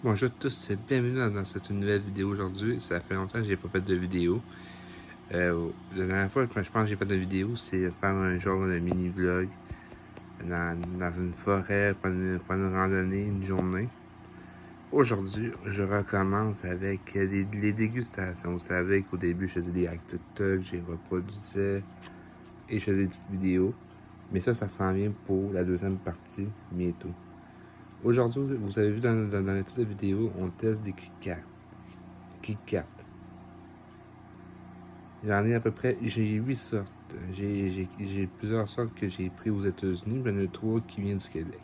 Bonjour à tous, bienvenue dans cette nouvelle vidéo aujourd'hui. Ça fait longtemps que j'ai pas fait de vidéo. La dernière fois que je pense que j'ai fait de vidéo, c'est faire un genre de mini-vlog dans une forêt, prendre une randonnée, une journée. Aujourd'hui, je recommence avec les dégustations. Vous savez qu'au début, je faisais des hacks TikTok, j'ai reproduisais et je faisais des petites vidéos. Mais ça s'en vient pour la deuxième partie bientôt. Aujourd'hui, vous avez vu dans le titre de vidéo, on teste des KitKat. J'en ai à peu près, j'ai 8 sortes. J'ai plusieurs sortes que j'ai pris aux États-Unis, mais il y en a 3 qui viennent du Québec.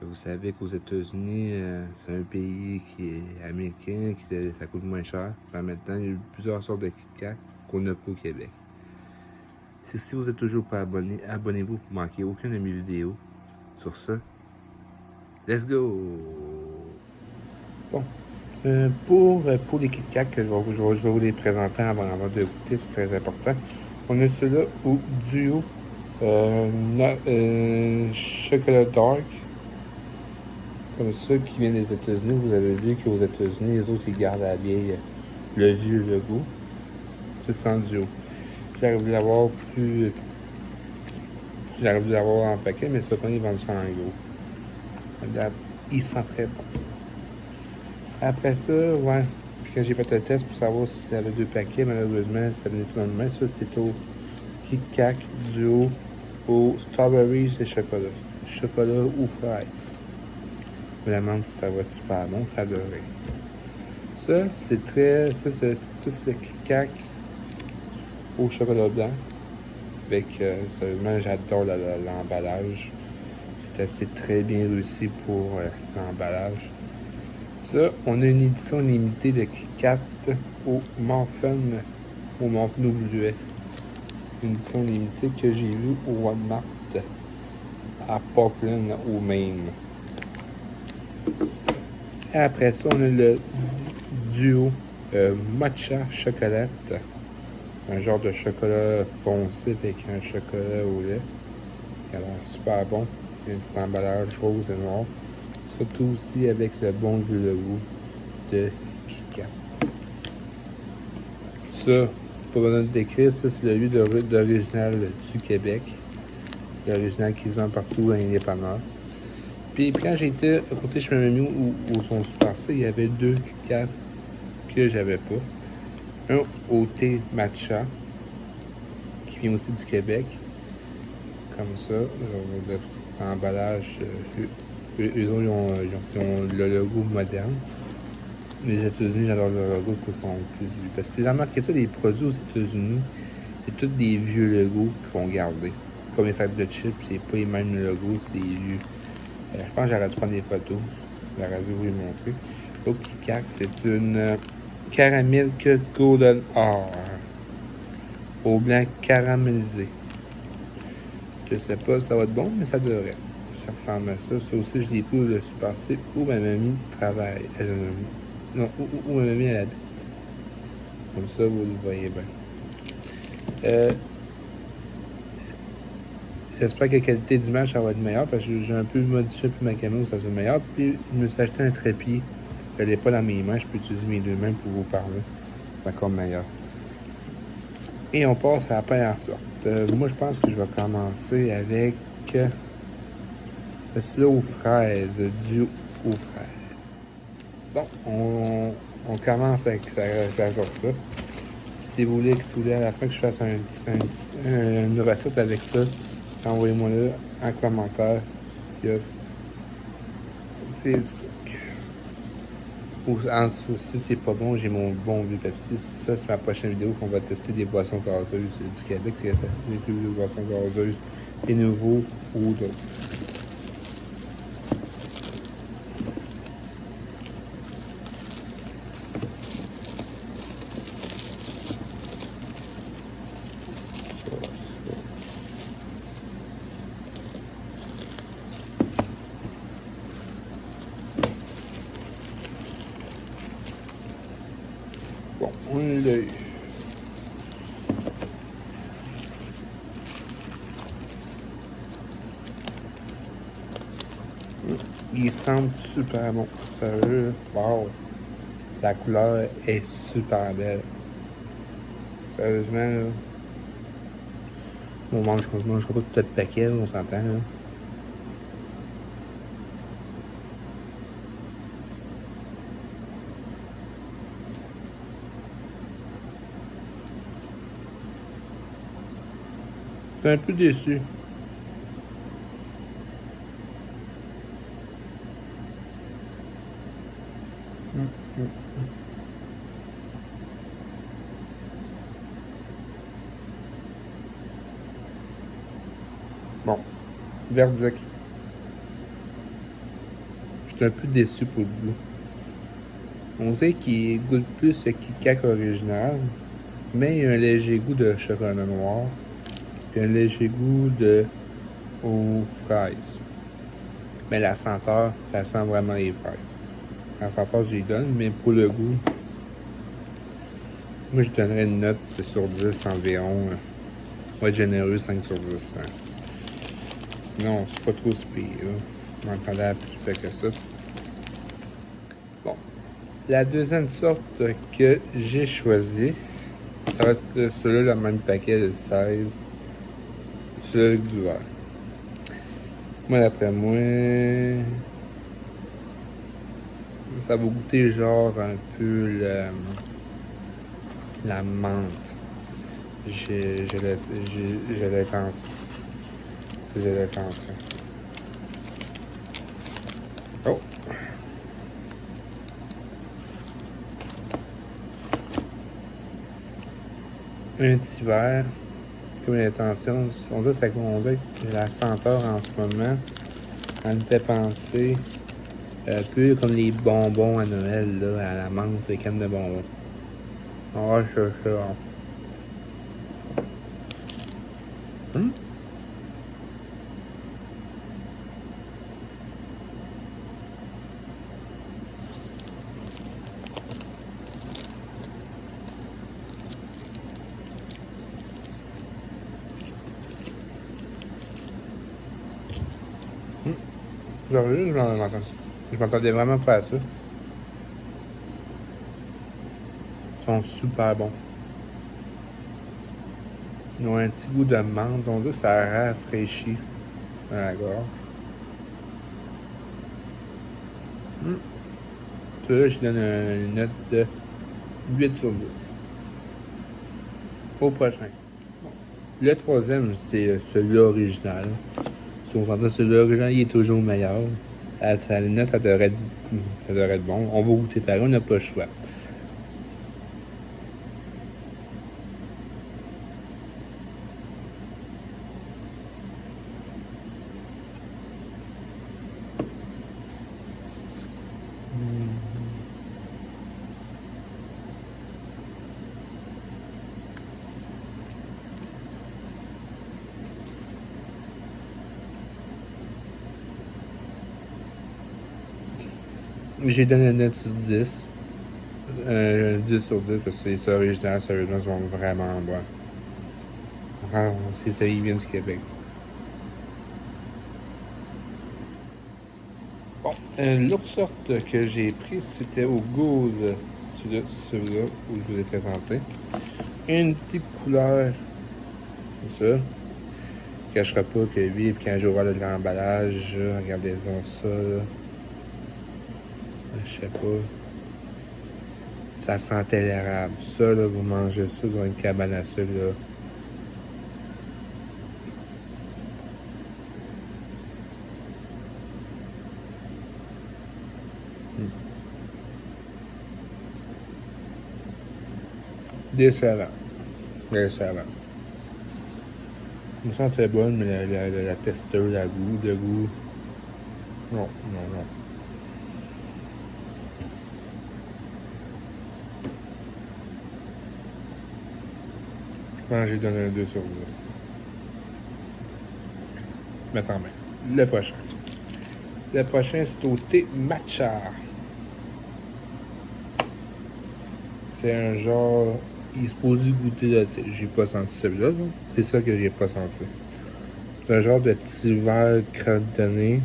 Vous savez qu'aux États-Unis, c'est un pays qui est américain, ça coûte moins cher. En même temps, il y a plusieurs sortes de KitKat qu'on n'a pas au Québec. Si vous êtes toujours pas abonné, abonnez-vous pour ne manquer aucune de mes vidéos. Sur ça, let's go! Bon, pour les KitKat, que je vais vous les présenter avant de goûter, c'est très important. On a ceux-là au duo chocolat dark, comme ça, qui vient des États-Unis. Vous avez vu qu'aux États-Unis, les autres, ils gardent la vieille, le vieux logo. C'est sans duo. J'arrive de l'avoir en paquet, mais ça, ils vendent ça en gros. Regarde, il sent très bon. Après ça, ouais, puis quand j'ai fait le test pour savoir s'il y avait 2 paquets, malheureusement, ça venait tout dans le même. Ça, c'est au KitKat duo au strawberries et chocolat. Chocolat ou fraises. Vraiment, ça va être super bon, ça devrait. Ça, c'est très. Ça, c'est le KitKat au chocolat blanc. Avec, seulement, j'adore l'emballage. C'est très bien réussi pour l'emballage. Ça, on a une édition limitée de KitKat au muffin bleuet. Une édition limitée que j'ai vue au Walmart à Portland, au Maine. Et après ça, on a le duo matcha chocolat. Un genre de chocolat foncé avec un chocolat au lait. Alors, super bon. Il y a un petit emballage rose et noir. Surtout aussi avec le bon vieux logo de KitKat. Ça, pas besoin de décrire, ça c'est le lieu d'original du Québec. L'original qui se vend partout dans les dépanneurs. Puis quand j'étais à côté chez ma mamie où son super C, il y avait 2 KitKat que j'avais pas. Un au thé matcha, qui vient aussi du Québec. Comme ça, l'emballage, eux autres, ils ont le logo moderne. Les États-Unis, j'adore le logo qui sont plus vieux. Parce que j'ai remarqué ça, les produits aux États-Unis, c'est tous des vieux logos qu'ils vont garder. Comme les sacs de chips, c'est pas les mêmes logos, c'est des vieux. Je pense que j'aurais dû prendre des photos. J'aurais dû vous les montrer. Au KitKat, c'est une caramel golden or au blanc caramélisé. Je sais pas si ça va être bon, mais ça devrait. Ça ressemble à ça. Ça aussi, je l'ai pris le Super C où ma mamie travaille. Non, où ma mamie elle habite. Comme ça, vous le voyez bien. J'espère que la qualité d'image ça va être meilleure parce que j'ai un peu modifié ma caméra, ça soit meilleur. Puis je me suis acheté un trépied. Je l'ai pas dans mes mains, je peux utiliser mes 2 mains pour vous parler. C'est encore meilleur. Et on passe à la première sorte. Moi, je pense que je vais commencer avec celui-là aux fraises, du aux fraises. Bon, on commence avec cette sorte-là. Si vous voulez à la fin que je fasse une recette avec ça, envoyez-moi là en commentaire sur Facebook. Ou si c'est pas bon, j'ai mon bon vieux Pepsi. Ça, c'est ma prochaine vidéo qu'on va tester des boissons gazeuses du Québec. Les plus boissons gazeuses, des nouveaux ou d'autres. Bon, on l'a eu. Ils sentent super bon. Sérieux, wow. La couleur est super belle. Sérieusement, là. On mangera pas tout le paquet, là, on s'entend, là. J'étais un peu déçu. Bon, verdict. J'étais un peu déçu pour le goût. On dirait qu'il goûte plus le Kit Kat original, mais il y a un léger goût de chocolat noir, puis un léger goût de aux fraises. Mais la senteur, ça sent vraiment les fraises. La senteur, je lui donne, mais pour le goût, moi je donnerais une note sur 10 environ. On va être généreux, 5 sur 10. Hein. Sinon, c'est pas trop si pire. Je m'entendais à plus pire que ça. Bon. La deuxième sorte que j'ai choisie, ça va être celui-là, le même paquet de 16. Celui du vert. Moi, d'après moi, ça va goûter genre un peu la menthe. J'ai l'intention. J'ai l'intention. Oh! Un petit verre, comme l'intention. On dirait que la senteur en ce moment, elle me fait penser un peu comme les bonbons à Noël, là, à la menthe, les cannes de bonbons. Ah, c'est ça. Hum? Sérieux, je m'attendais vraiment pas à ça. Ils sont super bons. Ils ont un petit goût de menthe, on dirait que ça rafraîchit dans la gorge. Celui-là, je donne une note de 8 sur 10. Au prochain. Le troisième, c'est celui original. Si on s'entend, celui original, il est toujours meilleur. La note, ça devrait être bon. On va goûter pareil, on n'a pas le choix. J'ai donné une note sur 10. 10 sur 10 parce que c'est original, sérieusement, ils sont vraiment bons. Ah, c'est ça, ils viennent du Québec. Bon, l'autre sorte que j'ai prise, c'était au Gold. Celui-là, où je vous ai présenté. Une petite couleur, comme ça. Je ne cacherai pas que lui, puis quand j'ai ouvert l'emballage, regardez-en ça, là. Je sais pas. Ça sentait l'érable. Ça, là, vous mangez ça dans une cabane à sucre, là. Décevant. Décevant. Elle me sent très bonne, mais la texture, le goût. Non, non, non. Je pense que j'ai donné un 2 sur 10. Mais quand même. Le prochain. Le prochain, c'est au thé matcha. C'est un genre. Il est supposé goûter le thé. J'ai pas senti celui-là. C'est ça que j'ai pas senti. C'est un genre de petit verre coordonné.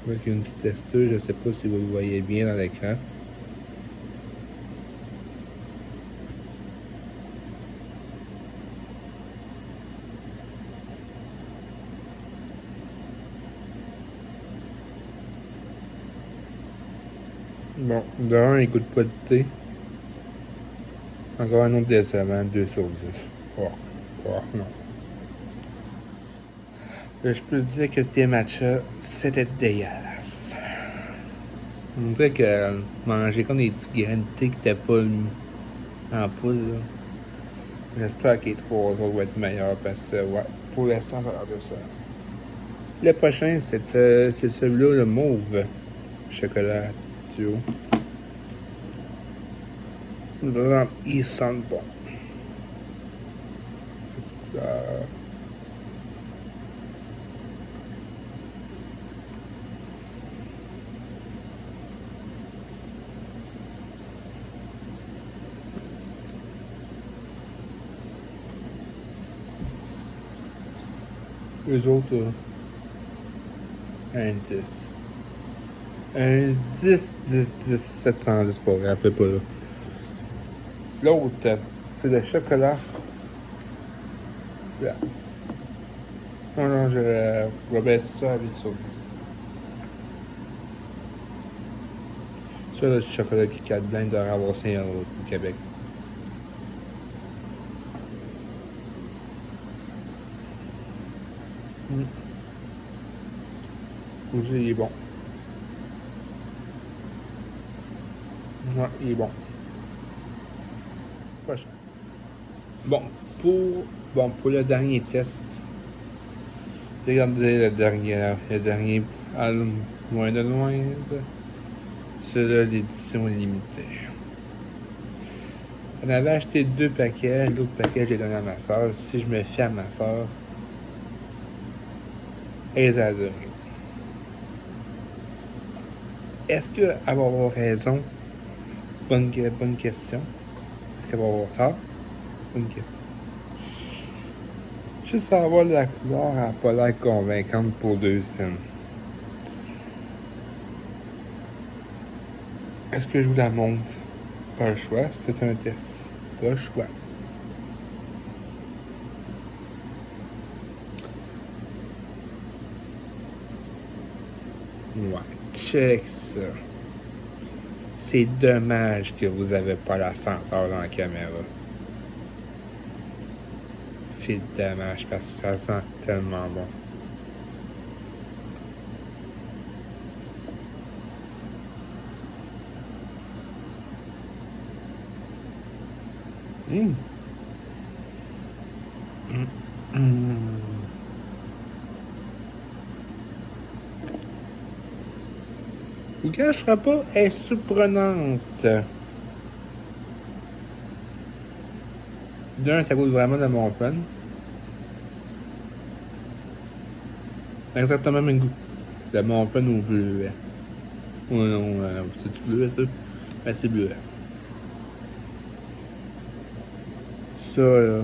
Avec une petite testeuse, je ne sais pas si vous le voyez bien dans l'écran. Bon, de un, il goûte pas de thé. Encore un autre décevant, 2 sur 10. Oh, oh non. Là, je peux dire que le thé matcha, c'était dégueulasse. On dirait que manger comme des petits grains de thé qui n'étaient pas en poudre. Là. J'espère que les 3 autres vont être meilleurs parce que, ouais, pour l'instant, ça a l'air de ça. Le prochain, c'est celui-là, le mauve. Chocolat duo. Vraiment, ils sentent bon. Eux autres, un 10. Un 10, 710 pour vrai, après pas là. L'autre, c'est le chocolat. Là. Non, non, je vais baisser ça à 8 sur 10. Ça, le chocolat qui 4 blanc doit avoir 5 € au Québec. Aussi, il est bon. Ouais, il est bon. Prochain. Bon, pour le dernier test, regardez le dernier à loin de loin. C'est de l'édition limitée. On avait acheté 2 paquets, l'autre paquet j'ai donné à ma soeur. Si je me fie à ma soeur, elle les a adorés. Est-ce qu'elle va avoir raison? Bonne question. Est-ce qu'elle va avoir tort? Bonne question. Juste savoir la couleur n'a pas l'air convaincante pour 2 cents. Est-ce que je vous la montre? Pas le choix, c'est un test. Pas le choix. Ouais, check ça. C'est dommage que vous avez pas la senteur dans la caméra. C'est dommage parce que ça sent tellement bon. Mmh. Mmh. Mmh. Vous ne cacherez pas, elle est surprenante. D'un, ça goûte vraiment de mon fun. Exactement le même goût. De mon fun au bleuet. Oh non, c'est-tu bleuet ça? Ben, c'est bleuet. Ça, là,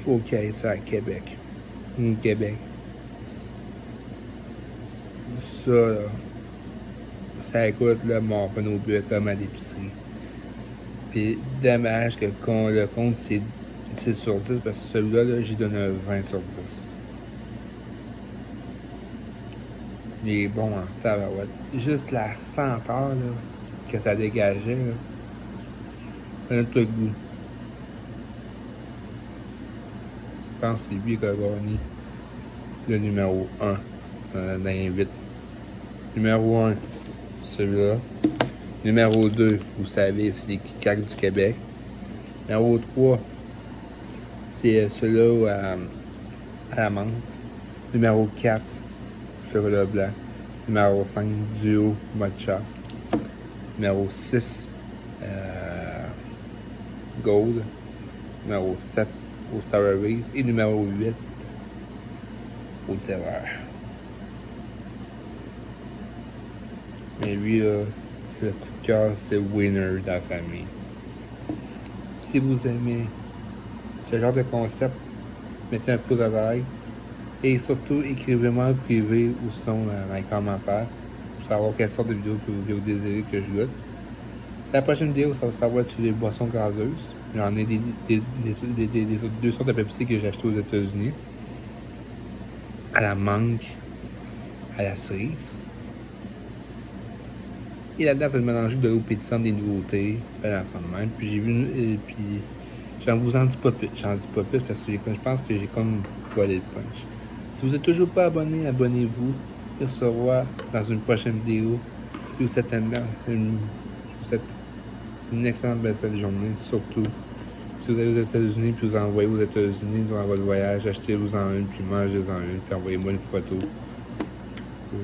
faut qu'il y ait ça à Québec. Au Québec. Ça, là, ça coûte là, mon fun au bleuet comme à l'épicerie. Puis, dommage que le compte, c'est 10 sur 10 parce que celui-là, là, j'y donne un 20 sur 10. Il est bon en tabarouette. Juste la senteur là, que ça dégageait, là. Un autre goût. Je pense que c'est lui qui a gagné le numéro 1 dans les 8. Numéro 1, celui-là. Numéro 2, vous savez, c'est les Kit du Québec. Numéro 3, c'est celui-là à la menthe. Numéro 4, chocolat blanc. Numéro 5, duo matcha. Numéro 6, gold. Numéro 7, au strawberries. Et numéro 8, au terreur. Mais lui, là, c'est le coup de cœur, c'est winner de la famille. Si vous aimez ce genre de concept, mettez un pouce à like. Et surtout, écrivez-moi en privé ou sinon dans les commentaires pour savoir quelle sorte de vidéo que vous désirez que je goûte. La prochaine vidéo, ça va savoir sur les boissons gazeuses. Il y en a deux sortes de Pepsi que j'ai acheté aux États-Unis. À la mangue, à la cerise. Et là-dedans, c'est le mélange de l'eau pétissante, des nouveautés, ben même. Puis j'ai vu puis j'en vous en dis pas plus. J'en dis pas plus parce que je pense que j'ai comme volé le punch. Si vous n'êtes toujours pas abonné, abonnez-vous. Et on se revoit dans une prochaine vidéo. Puis vous souhaite une excellente belle fin de journée. Surtout, si vous allez aux États-Unis, puis vous envoyez aux États-Unis durant votre voyage, achetez-vous-en une, puis mangez-en une, puis envoyez-moi une photo.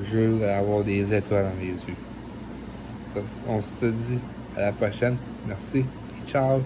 Je jure, vous allez avoir des étoiles dans les yeux. On se dit à la prochaine. Merci et ciao!